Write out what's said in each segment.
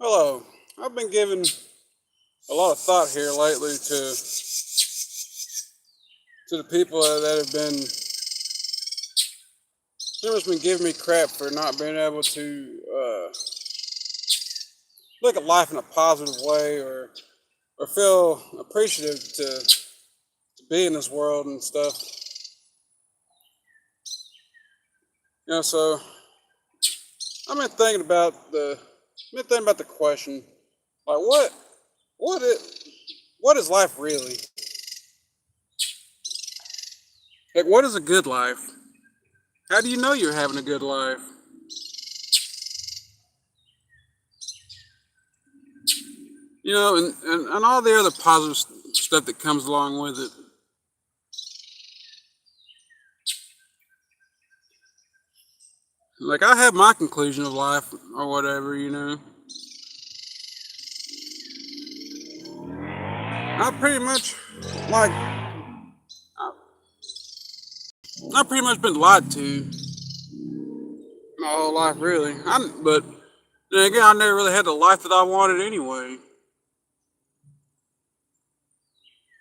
Hello. I've been giving a lot of thought here lately to the people that have been pretty much been giving me crap for not being able to look at life in a positive way or feel appreciative to be in this world and stuff. So I've been thinking about the question, like what is what is life really? Like, what is a good life? How do you know you're having a good life? And all the other positive stuff that comes along with it. Like, I have my conclusion of life or whatever. I pretty much, like, I've pretty much been lied to my whole life, really. But then again, I never really had the life that I wanted anyway.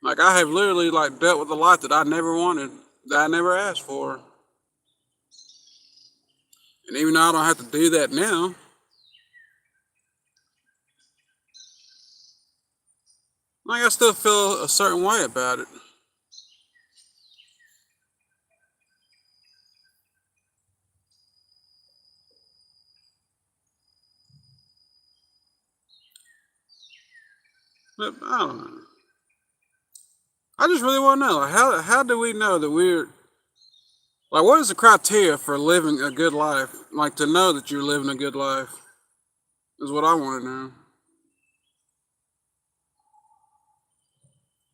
Like, I have literally, like, dealt with a life that I never wanted, that I never asked for. And even though I don't have to do that now, like, I still feel a certain way about it. But I don't know. I just really want to know, like, how do we know that we're like, what is the criteria for living a good life? Like, to know that you're living a good life is what I want to know.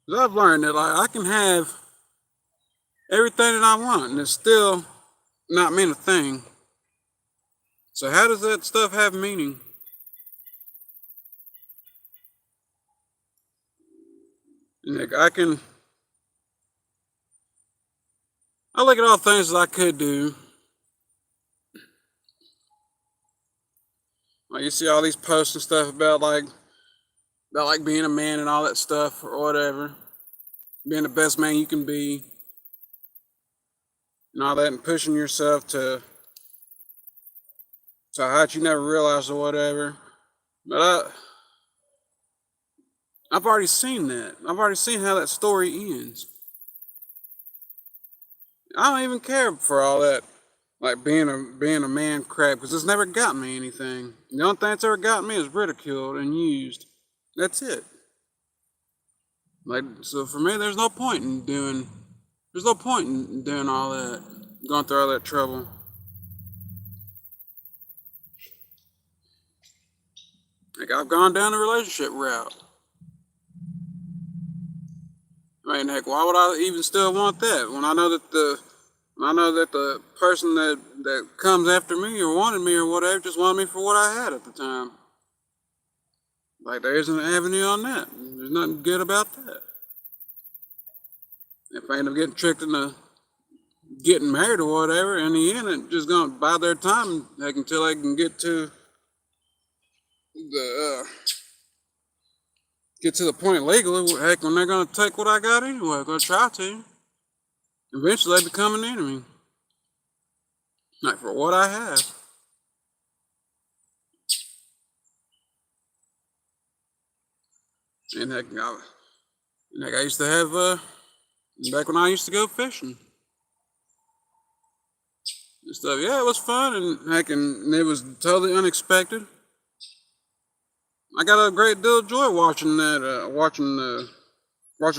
'Cause I've learned that, like, I can have everything that I want and it's still not mean a thing. So how does that stuff have meaning? And like, I look at all the things that I could do. Like, you see all these posts and stuff about like being a man and all that stuff or whatever, being the best man you can be and all that, and pushing yourself to heights you never realized or whatever. But I've already seen that. I've already seen how that story ends. I don't even care for all that, like being a man crap, because it's never got me anything. The only thing that's ever gotten me is ridiculed and used. That's it. Like, so for me, there's no point in doing all that, going through all that trouble. Like, I've gone down the relationship route. I mean, heck, why would I even still want that when I know that the person that comes after me or wanted me or whatever just wanted me for what I had at the time. Like, there isn't an avenue on that. There's nothing good about that. If I end up getting tricked into getting married or whatever, in the end, it's just gonna buy their time, heck, until they can the get to the point legally. Heck, when they're gonna take what I got anyway, gonna try to. Eventually, they become an enemy. Like, for what I have. And heck, I used to have back when I used to go fishing and stuff. Yeah, it was fun, and heck, and it was totally unexpected. I got a great deal of joy watching watching the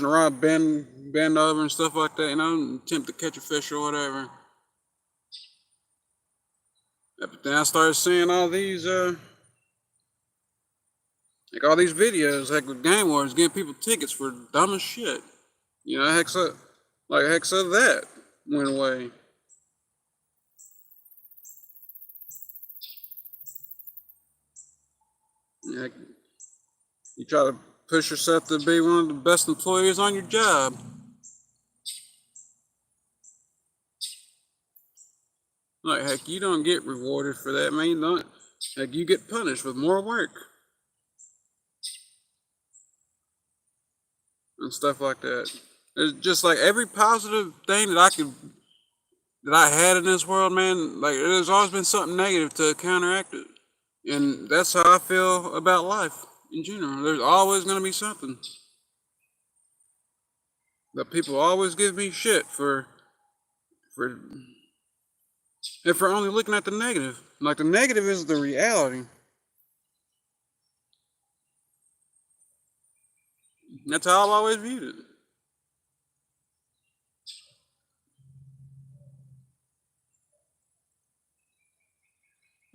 rod bend over and stuff like that. And attempt to catch a fish or whatever. Yeah, but then I started seeing all these videos, heck, with Game Wars, getting people tickets for dumb as shit. Heck, so that went away. Heck, you try to push yourself to be one of the best employees on your job. Like, heck, you don't get rewarded for that, man. You don't. Heck, you get punished with more work. and stuff like that. It's just like every positive thing that I had in this world, man. Like there's always been something negative to counteract it, and that's how I feel about life in general. There's always gonna be something that people always give me shit for and for only looking at the negative. Like the negative is the reality. That's how I've always viewed it.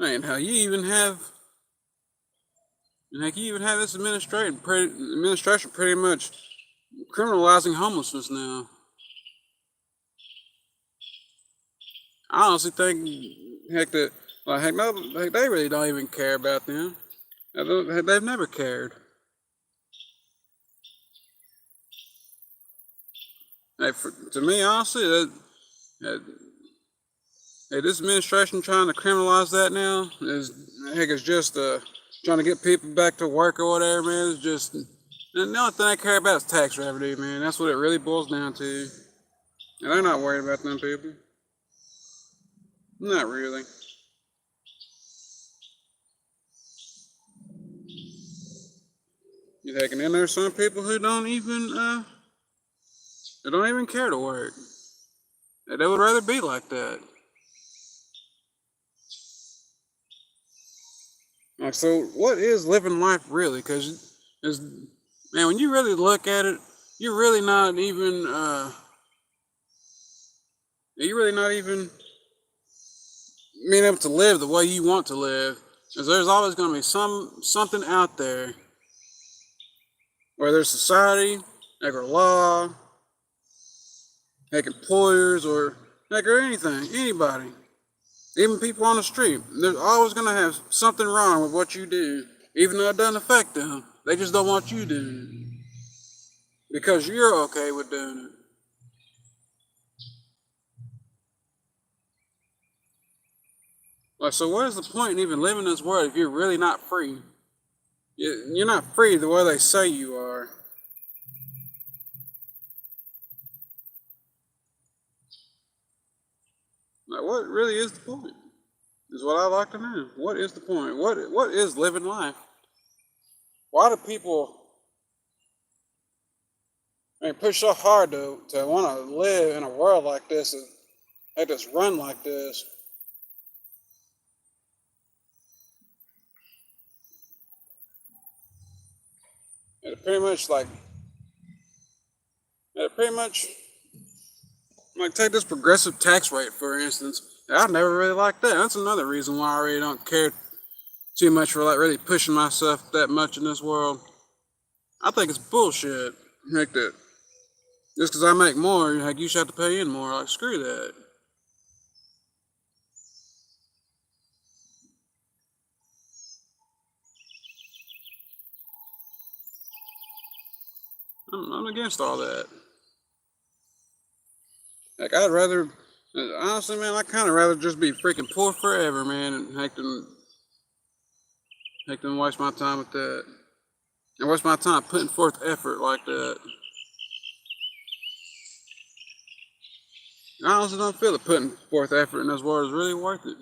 And how you even have, and like you even have this administration pretty much criminalizing homelessness now. I honestly think, heck, that like heck, no, heck, they really don't even care about them. They've never cared. To me, honestly, that hey, this administration trying to criminalize that now is heck is just trying to get people back to work or whatever, man. It's just and the only thing they care about is tax revenue, man. That's what it really boils down to. And they're not worried about them people. Not really. You heck, and then there's some people who don't even care to work. They would rather be like that. Like, so what is living life really? Because, man, when you really look at it, you're really not even, you're really not even being able to live the way you want to live. Because there's always going to be something out there, whether it's society, like or law, like employers, or like or anything, anybody. Even people on the street, they're always gonna have something wrong with what you do, even though it doesn't affect them. They just don't want you doing it because you're okay with doing it. Like, so what is the point in even living in this world if you're really not free? You're not free the way they say you are. Like, what really is the point? Is what I'd like to know. What is the point? What is living life? Why do people push so hard to want to live in a world like this, like this run like this? It pretty much like it pretty much like take this progressive tax rate for instance. I never really liked that. That's another reason why I really don't care too much for like really pushing myself that much in this world. I think it's bullshit. Like that. Just because I make more, like you should have to pay in more. Like screw that. I'm against all that. Like I'd rather, honestly, man, I kind of rather just be freaking poor forever, man, and heck than waste my time with that. And waste my time putting forth effort like that. I honestly don't feel that putting forth effort in this world is really worth it.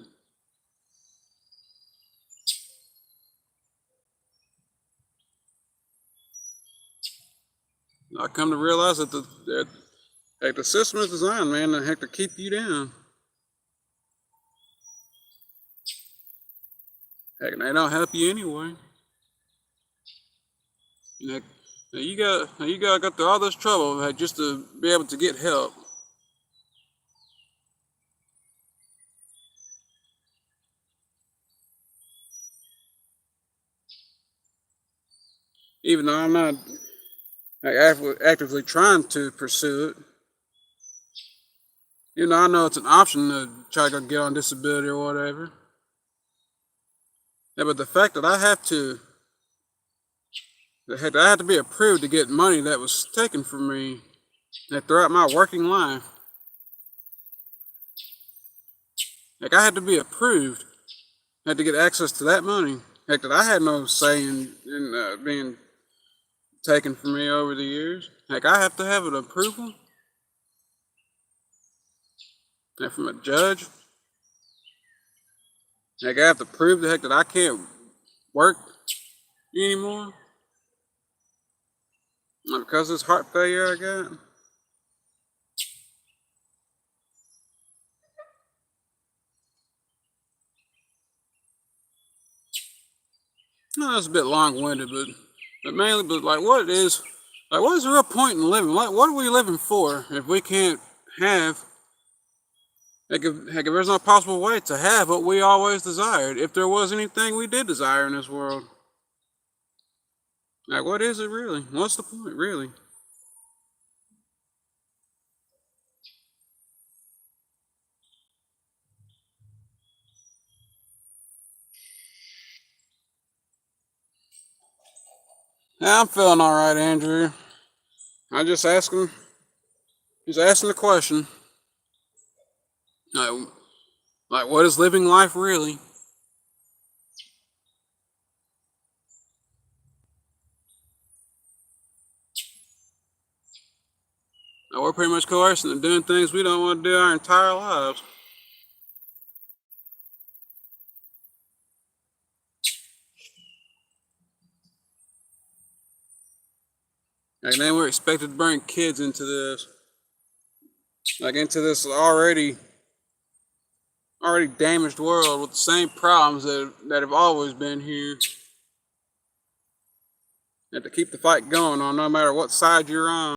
I come to realize that the system is designed, man, to heck to keep you down. Heck, and they don't help you anyway. Heck, you gotta go through all this trouble heck, just to be able to get help. Even though I'm not like, actively trying to pursue it. You know, I know it's an option to try to get on disability or whatever. Yeah, but the fact that I had to be approved to get money that was taken from me throughout my working life. Like I had to be approved, had to get access to that money. Heck, that I had no say in being taken from me over the years. Heck, I have to have an approval. And from a judge. Heck, I have to prove the heck that I can't work anymore. Because of this heart failure I got. No, that's a bit long-winded, but mainly, but like, what it is, like, what is the real point in living? What are we living for if we can't have, heck, if there's no possible way to have what we always desired, if there was anything we did desire in this world? Like, what is it really? What's the point, really? Yeah, I'm feeling all right, Andrew. I just asking the question, like, what is living life really? Like, we're pretty much coerced into doing things we don't want to do our entire lives. And then we're expected to bring kids into this, like into this already damaged world with the same problems that have always been here. And to keep the fight going on no matter what side you're on.